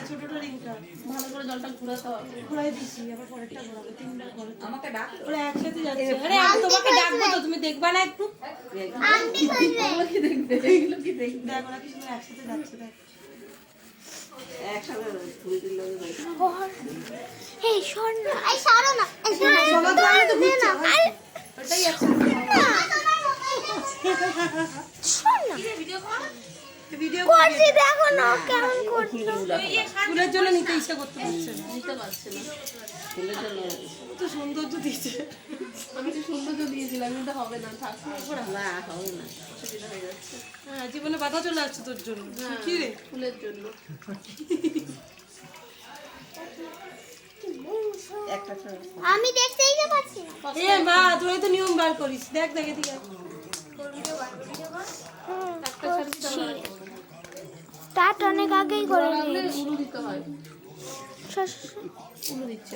ছোটটা রিংকা ভালো করে জলটা ঘুরাতে হবে। ঘুরাই দিছি, আবার পরেরটা ঘোরাবো, তিনবার ঘোরাবো। আমাকে ডাক। ওরা একসাথে যাচ্ছে। আরে আমি তোমাকে ডাকবো তো, তুমি দেখবা না একটু? এগুলো কি দেখবে? এগুলো কি দেখবে? দেখ ওরা কি সুন্দর একসাথে যাচ্ছে, দেখ। একসাথে ঘুরে দিল এই শোন না, এই সরো না, এই সবার গায়ে তো ঘুরছে, আরে ওটাই একসাথে শোন না, ভিডিও করছি দেখো না কেমন করছো। ফুলের জন্য নিতে ইচ্ছা করতে পারছে না। নিতে পারছে না। ফুলের জন্য। তো সৌন্দর্য দিচ্ছে। আমি তো সৌন্দর্য দিয়েছিলাম, কিন্তু হবে না, থাক। না হবে না। অসুবিধা হয়ে যাচ্ছে। হ্যাঁ, জীবনে বাধা চলে আসছে তোর জন্য। কি রে? ফুলের জন্য। একটা আমি দেখতেই তো পাচ্ছি না। এ মা, তুই তো নিয়ম বার করিস। দেখ দেখ এদিকে। স্টার্ট অনেক আগেই করে লাগলে নিয়েছি। উলু দিতে হয়। উলু দিচ্ছে।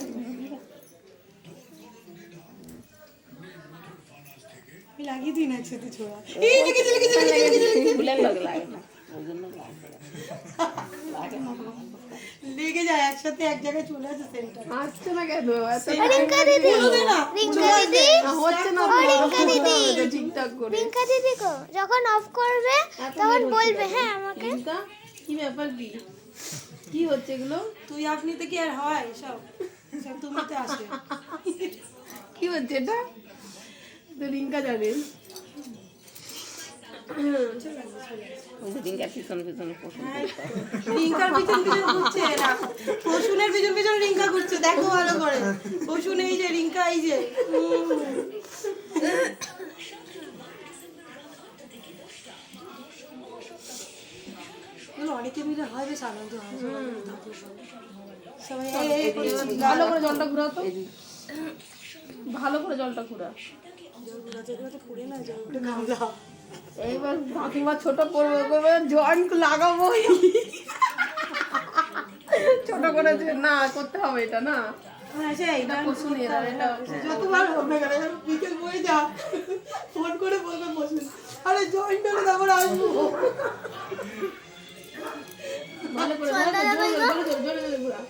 আমি লাগিয়ে দিই না একসাথে ছোড়া। এই লেগেছে লেগেছে লেগেছে লেগেছে। ফুলের লগে লাগে না, ওই জন্য লাগে না। লেগে যায় একসাথে, এক জায়গায় চলে আসে সেন্টার। আসছে না কেন? রিঙ্কা দিদি, না রিঙ্কা দিদি, হচ্ছে না। রিঙ্কা দিদি, ঠিকঠাক করে। রিঙ্কা দিদি গো, যখন অফ করবে তখন বলবে হ্যাঁ আমাকে। রিঙ্কা, কি ব্যাপার কি? কি হচ্ছে এগুলো? তুই আপনিতে কি আর হয় সব? সব তুমিতে আসে। কি হচ্ছে এটা? তো রিঙ্কা জানে। ওই যে রিঙ্কার পিছনে পিছনে পছন্দ করতে হবে। রিঙ্কার পিছন পিছন ঘুরছে না, পশুনের পিছন পিছন রিঙ্কা ঘুরছে। দেখো ভালো করে, পশুন এই যে, রিঙ্কা এই যে। অনেকে মিলে হয়, বেশ আনন্দ হয়। সবাই এই এই করে ভালো করে জলটা ঘুরাও তো। ভালো করে জলটা ঘুরা। ঘুরাতে ঘুরাতে পড়ে না যায়, ওটা গামলা। এইবার কাকিমা ছোট করবে জয়েন্ট লাগাবো। ছোট করে না করতে হবে এটা না। হ্যাঁ সেই এটা পছন্দ এটা। যতবার হবে না কেন, বিকেল বয়ে যা, ফোন করে বলবে বসুন, আরে জয়েন্ট হলে তারপর আসবো। ভালো করে জোরে ঘুরা।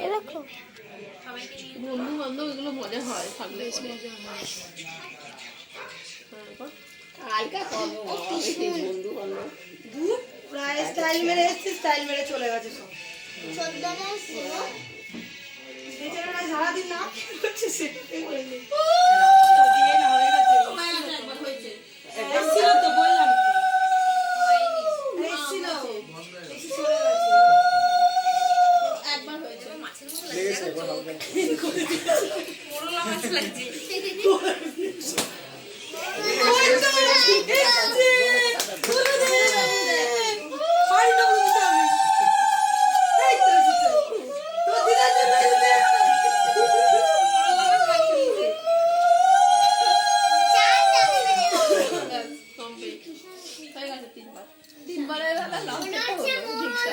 এরকম বন্ধু বান্ধব এগুলো মজা হয় থাকলে। হালকা করবো বন্ধু বান্ধব। দূর প্রায় স্টাইল মেরে এসছে, স্টাইল মেরে চলে গেছে সব। বেচারা সারাদিন না করছে, সেটাই হয়নি। এসছিল তো, বললাম এসছিল, এসে চলে গেছে। একবার হয়েছে।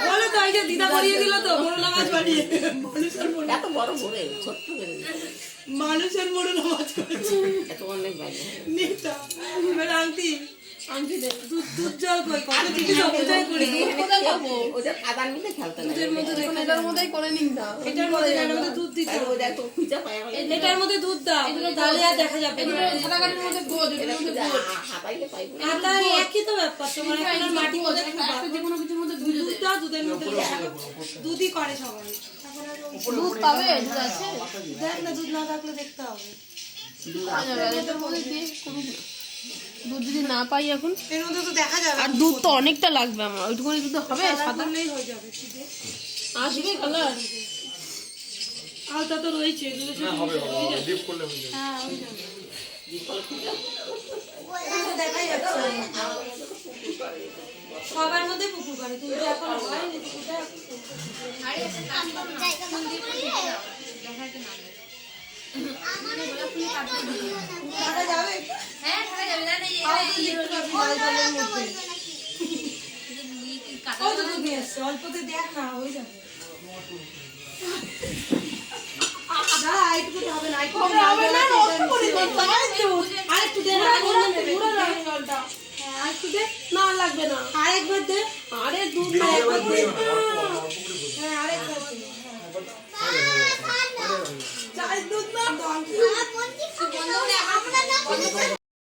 বলো তো, এই যে দিদা করিয়ে দিল তো বড় নামাজ বানিয়ে। এত বড় করে ছোট্ট করে মানুষের বড় নামাজ করেছে। এত অনেক বাইরে নেতা এবার আংটি আনছি দে। দুধ জল কই, কত জিনিস অপচয় করি। কোথায় খাবো? ওদের খাবার মিলে খেলতে লাগে। দুধের মধ্যে এখন এটার মধ্যেই করে নিন না। এটার মধ্যে দুধ দিতে হবে। ওদের তো খুঁজে পায় না। এটার মধ্যে দুধ দাও, তাহলে আর দেখা যাবে না। সাদা গাড়ির মধ্যে গোজ, এটার মধ্যে গোজ। হাতাইলে পাইবো না। আটা একই তো ব্যাপার, তোমার এখন আর মাটি মধ্যে যে কোনো কিছুর মধ্যে দুধ দুধ দাও, দুধের মধ্যে দুধই করে সবাই। দুধ পাবে, দুধ আছে। দেখ না, দুধ না থাকলে দেখতে হবে। এটার মধ্যে দিয়ে করুক না। দুধ যদি না পাই এখন, এর মধ্যে তো দেখা যাবে আর দুধ তো অনেকটা লাগবে আমার, ওইটুকুনি দুধ হবে সাদা করলেই হয়ে যাবে। ঠিক আছে, আসবে কালার। আলতা তো রয়েছে, এগুলো না হবে হবে ডিপ করলে হয়ে যাবে। হ্যাঁ হয়ে যাবে। দেখাই যাচ্ছে সবার মধ্যে পুকুর করে, তুই তো এখন হয়নি পুকুরটা। টাকা যাবে? ওই তো দুধ নিয়ে এসছে, অল্পতে দেখ না, হয়ে যাবে। না, এইটুকু তো হবে না, এইটুকু হবে না, আরেকটু দে না, একটু দে। না লাগবে না, আরেকবার দে। আরে দুধ না, একবার দে। হ্যাঁ আরেকবার দে। চাই দুধ না।